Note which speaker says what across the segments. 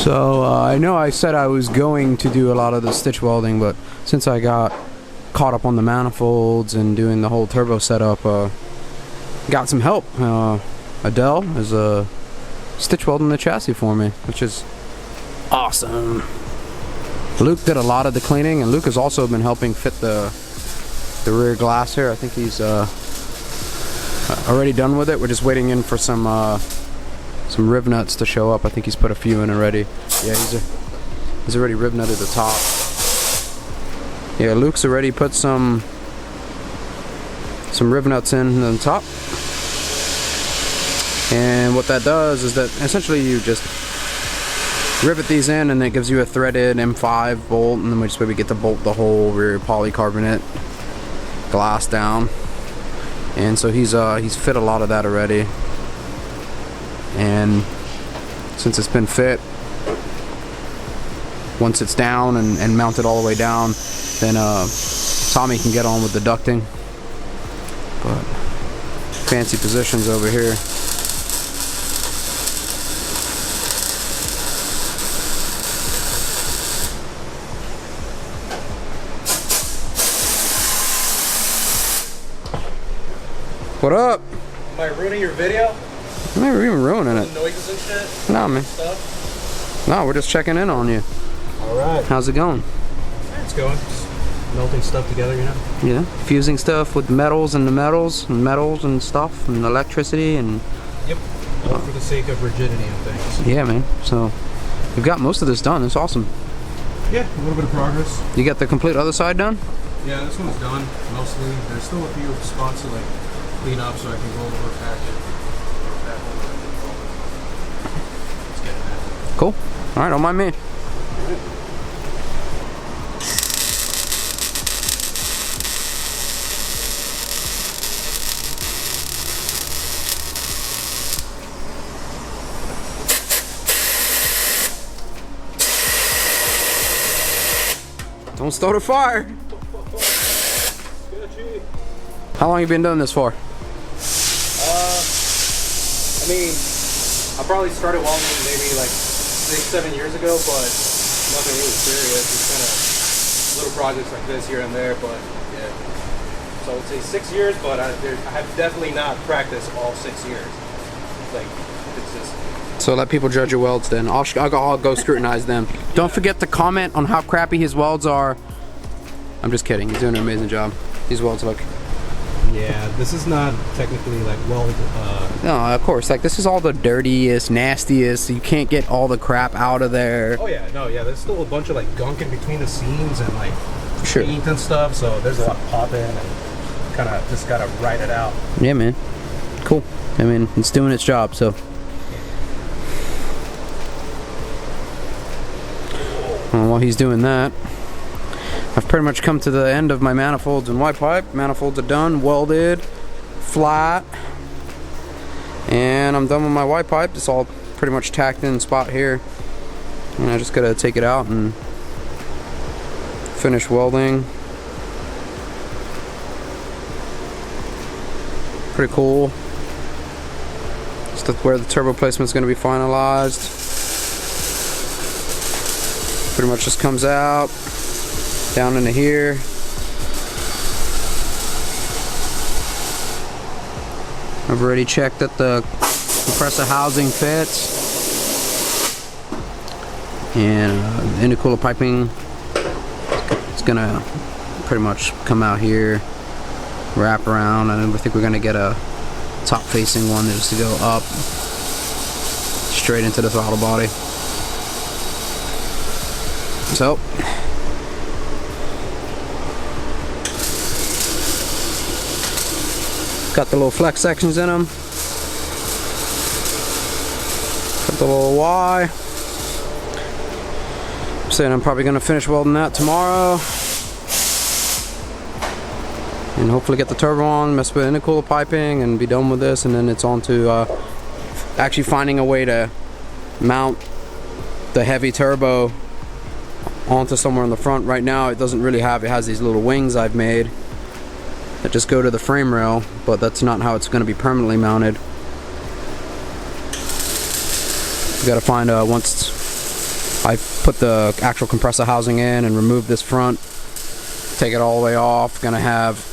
Speaker 1: So I know I said I was going to do a lot of the stitch welding, but since I got caught up on the manifolds and doing the whole turbo setup, got some help. Adele is stitch welding the chassis for me, which is awesome. Luke did a lot of the cleaning, and Luke has also been helping fit the rear glass here. I think he's already done with it. We're just waiting in for some riv nuts to show up. I think he's put a few in already. Yeah, he's already riv nutted the top. Yeah, Luke's already put some riv nuts in the top. And what that does is that essentially you just rivet these in, and it gives you a threaded M5 bolt, and then we just maybe get to bolt the whole rear polycarbonate glass down. And so he's fit a lot of that already. And since it's been fit, once it's down and mounted all the way down, then Tommy can get on with the ducting. But fancy positions over here. What up?
Speaker 2: Am I ruining your video?
Speaker 1: I'm never even ruining it.
Speaker 2: Noises and shit?
Speaker 1: No, man.
Speaker 2: Stuff?
Speaker 1: No, we're just checking in on you.
Speaker 2: Alright.
Speaker 1: How's it going?
Speaker 2: It's going. Just melting stuff together, you know?
Speaker 1: Yeah. Fusing stuff with metals and stuff and electricity and...
Speaker 2: Yep. All for the sake of rigidity and things.
Speaker 1: Yeah, man. So, we've got most of this done. It's awesome.
Speaker 2: Yeah, a little bit of progress.
Speaker 1: You got the complete other side done?
Speaker 2: Yeah, this one's done, mostly. There's still a few spots to, like, clean up so I can go over patch it. Let's get it there.
Speaker 1: Cool. Alright, don't mind me. Don't start a fire. How long you been doing this for?
Speaker 2: I mean, I probably started welding maybe like 6-7 years ago, but nothing really serious. Just kind of little projects like this here and there, but yeah. So I would say 6 years, but I have definitely not practiced all 6 years. Like, it's just...
Speaker 1: So let people judge your welds then. I'll go scrutinize them. Don't forget to comment on how crappy his welds are. I'm just kidding. He's doing an amazing job. These welds look...
Speaker 2: Yeah, this is not technically like weld.
Speaker 1: No, of course. Like, this is all the dirtiest, nastiest. You can't get all the crap out of there.
Speaker 2: Oh yeah, no, yeah. There's still a bunch of like gunk in between the seams and like
Speaker 1: sure.
Speaker 2: paint and stuff. So there's a lot of popping and kind of just gotta ride it out.
Speaker 1: Yeah, man. Cool. I mean, it's doing its job. So. Well, while he's doing that, I've pretty much come to the end of my manifolds and white pipe. Manifolds are done, welded, flat, and I'm done with my white pipe. It's all pretty much tacked in spot here, and I just gotta take it out and finish welding. Pretty cool. Just where the turbo placement is gonna be finalized. Pretty much just comes out down into here. I've already checked that the compressor housing fits, and intercooler piping is gonna pretty much come out here, wrap around, and I think we're gonna get a top facing one just to go up straight into the throttle body. So got the little flex sections in them. Got the little Y. I'm saying I'm probably going to finish welding that tomorrow. And hopefully get the turbo on, mess with intercooler piping, and be done with this. And then it's on to actually finding a way to mount the heavy turbo onto somewhere in the front. Right now it doesn't really have, it has these little wings I've made that just go to the frame rail, but that's not how it's going to be permanently mounted. You got to find once I put the actual compressor housing in and removed this front, take it all the way off. Gonna have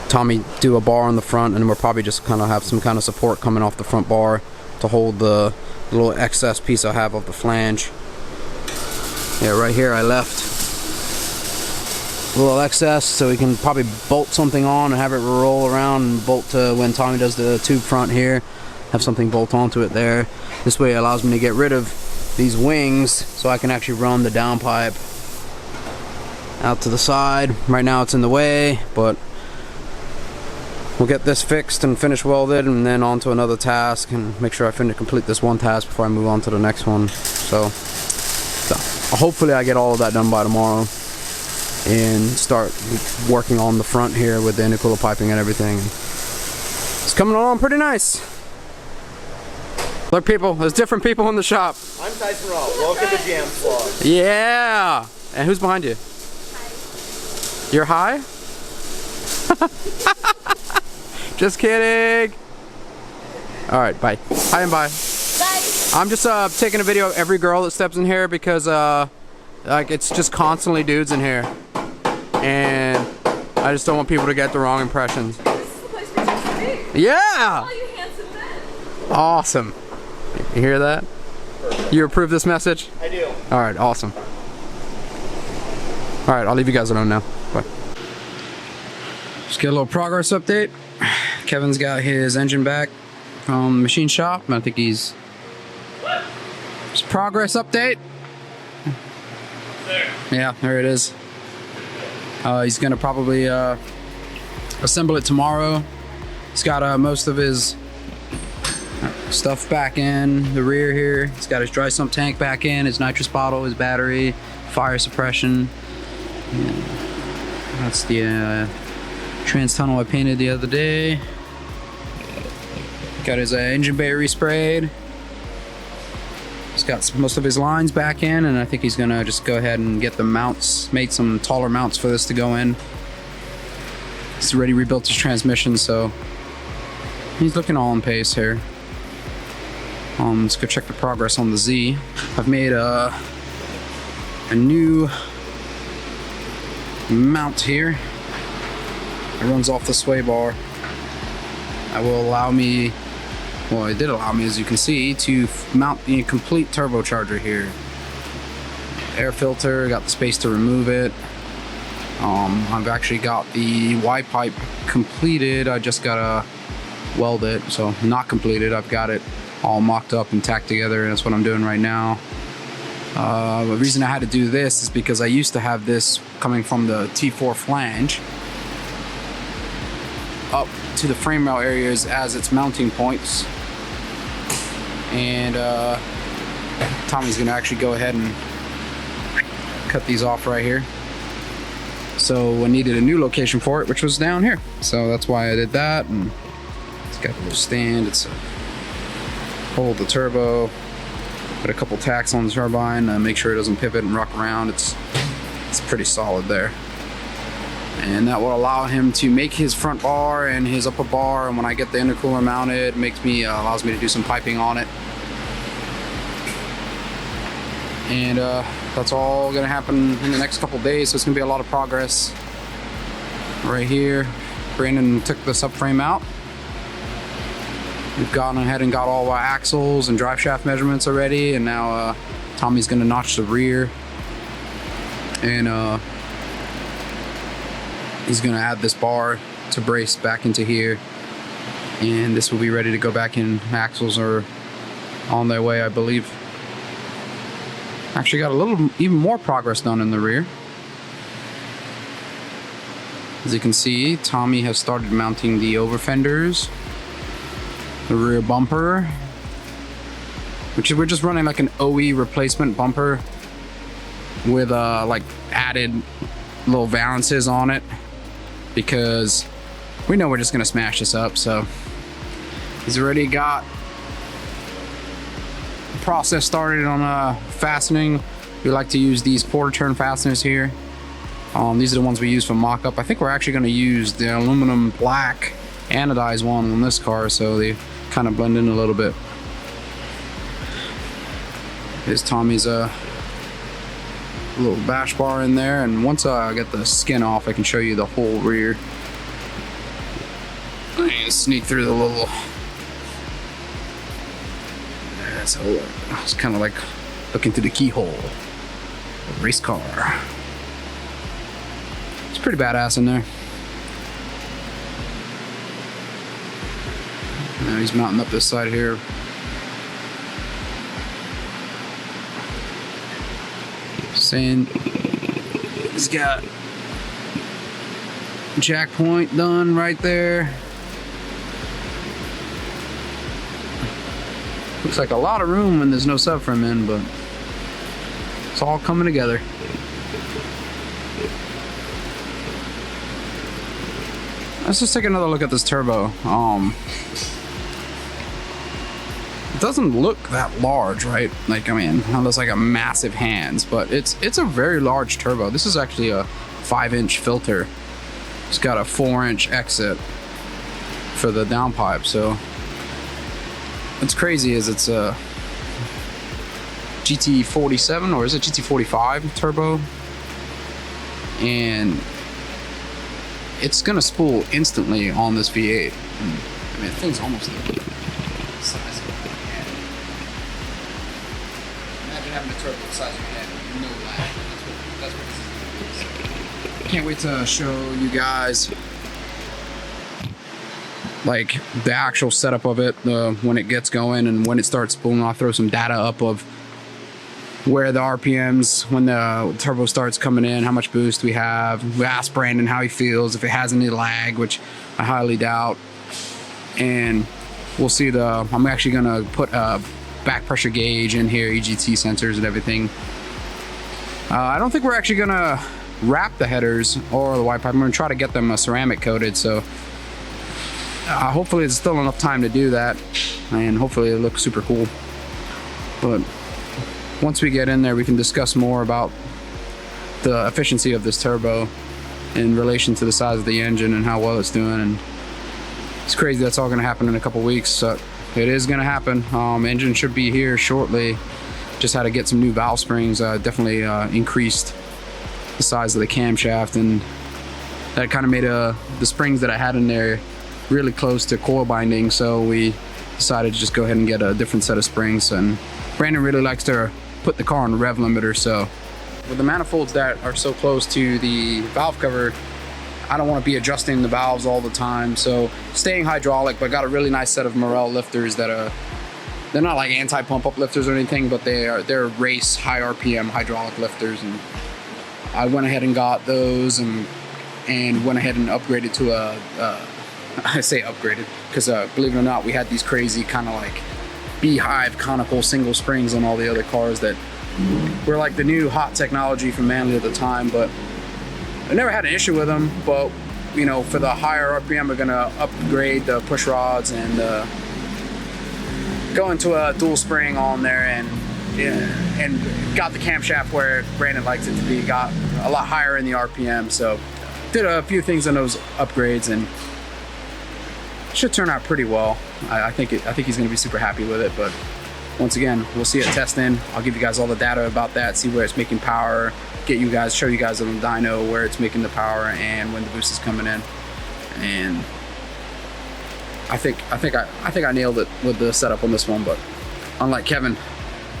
Speaker 1: Tommy do a bar on the front, and we'll probably just kind of have some kind of support coming off the front bar to hold the little excess piece I have of the flange. Yeah, right here I left a little excess, so we can probably bolt something on and have it roll around and bolt to when Tommy does the tube front here. Have something bolt onto it there. This way it allows me to get rid of these wings so I can actually run the downpipe out to the side. Right now it's in the way, but we'll get this fixed and finish welded, and then on to another task and make sure I complete this one task before I move on to the next one. So hopefully I get all of that done by tomorrow and start working on the front here with the intercooler piping and everything. It's coming along pretty nice. Look, people, there's different people in the shop.
Speaker 2: I'm Tyson Raw. Welcome to Jam Vlogz.
Speaker 1: Yeah! And who's behind you? Hi. You're high? Just kidding. All right, bye. Hi and bye. Bye. I'm just taking a video of every girl that steps in here because like it's just constantly dudes in here, and I just don't want people to get the wrong impressions.
Speaker 3: This is the place we're supposed to be.
Speaker 1: Yeah.
Speaker 3: All you handsome men.
Speaker 1: Awesome. You hear that? You approve this message?
Speaker 2: I do.
Speaker 1: All right, awesome. All right, I'll leave you guys alone now. Bye. Just get a little progress update. Kevin's got his engine back from the machine shop. I think he's... Just progress update.
Speaker 2: There.
Speaker 1: Yeah, there it is. He's gonna probably assemble it tomorrow. He's got most of his stuff back in the rear here. He's got his dry sump tank back in, his nitrous bottle, his battery, fire suppression. Yeah. That's the trans tunnel I painted the other day. Got his engine bay resprayed. He's got most of his lines back in, and I think he's gonna just go ahead and get the mounts, made some taller mounts for this to go in. He's already rebuilt his transmission, so he's looking all in pace here. Let's go check the progress on the Z. I've made a new mount here. It runs off the sway bar. That will allow me, well, it did allow me, as you can see, to mount the complete turbocharger here. Air filter, got the space to remove it. I've actually got the Y pipe completed. I just gotta weld it, so not completed. I've got it all mocked up and tacked together, and that's what I'm doing right now. The reason I had to do this is because I used to have this coming from the T4 flange up to the frame rail areas as its mounting points, and Tommy's gonna actually go ahead and cut these off right here. So I needed a new location for it, which was down here, so that's why I did that. And it's got a little stand. It's hold the turbo, put a couple tacks on the turbine, make sure it doesn't pivot and rock around. It's pretty solid there, and that will allow him to make his front bar and his upper bar. And when I get the intercooler mounted, allows me to do some piping on it. And that's all gonna happen in the next couple days, so it's gonna be a lot of progress. Right here, Brandon took the subframe out. We've gone ahead and got all our axles and drive shaft measurements already, and now Tommy's gonna notch the rear, and he's gonna add this bar to brace back into here, and this will be ready to go back in. Axles are on their way, I believe. Actually got a little even more progress done in the rear. As you can see, Tommy has started mounting the over fenders, the rear bumper, which we're just running like an OE replacement bumper with like added little valances on it, because we know we're just gonna smash this up. So he's already got the process started on fastening. We like to use these quarter turn fasteners here. These are the ones we use for mock-up. I think we're actually going to use the aluminum black anodized one on this car, so they kind of blend in a little bit. There's Tommy's little bash bar in there, and once I get the skin off, I can show you the whole rear. I need to sneak through the little. That's it's kind of like looking through the keyhole. A race car. It's pretty badass in there. Now he's mounting up this side here. Saying he's got jack point done right there. Looks like a lot of room when there's no subframe in, but it's all coming together. Let's just take another look at this turbo. It doesn't look that large, right? Like, I mean, it looks like a massive hands, but it's a very large turbo. This is actually a 5-inch filter. It's got a 4-inch exit for the downpipe. So what's crazy is it's a GT47, or is it GT45 turbo, and it's gonna spool instantly on this V8. I mean, the thing's almost the size of my hand. Imagine having a turbo the size of your head with no lag. That's what this is. Can't wait to show you guys like the actual setup of it when it gets going and when it starts spooling. I'll throw some data up of where the RPMs, when the turbo starts coming in, how much boost we have. We asked Brandon how he feels, if it has any lag, which I highly doubt. And we'll see I'm actually gonna put a back pressure gauge in here, EGT sensors and everything. I don't think we're actually gonna wrap the headers or the white pipe. I'm gonna try to get them ceramic coated, so hopefully there's still enough time to do that, and hopefully it looks super cool. But once we get in there, we can discuss more about the efficiency of this turbo in relation to the size of the engine and how well it's doing. And it's crazy that's all going to happen in a couple weeks. So it is going to happen. Engine should be here shortly. Just had to get some new valve springs. Definitely increased the size of the camshaft, and that kind of made the springs that I had in there really close to coil binding. So we decided to just go ahead and get a different set of springs. And Brandon really likes to put the car on the rev limiter, so with the manifolds that are so close to the valve cover, I don't want to be adjusting the valves all the time. So staying hydraulic, but got a really nice set of Morel lifters that they're not like anti-pump up lifters or anything, but they're race high RPM hydraulic lifters, and I went ahead and got those and went ahead and upgraded to I say upgraded because believe it or not, we had these crazy kind of like beehive conical single springs on all the other cars that were like the new hot technology from Manley at the time, but I never had an issue with them. But you know, for the higher RPM, we're gonna upgrade the push rods and go into a dual spring on there, and got the camshaft where Brandon likes it to be, got a lot higher in the RPM. So did a few things on those upgrades, and should turn out pretty well. I think he's going to be super happy with it. But once again, we'll see it testing. I'll give you guys all the data about that, see where it's making power, show you guys on the dyno where it's making the power and when the boost is coming in. And I think I nailed it with the setup on this one. But unlike Kevin,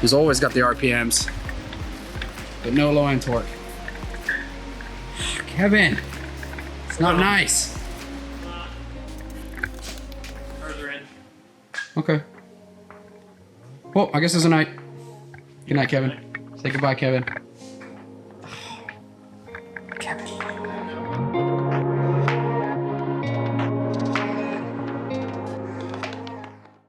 Speaker 1: who's always got the RPMs but no low end torque. Kevin, it's not nice. Okay. Well, I guess it's a night. Good night, Kevin. Say goodbye, Kevin. Kevin.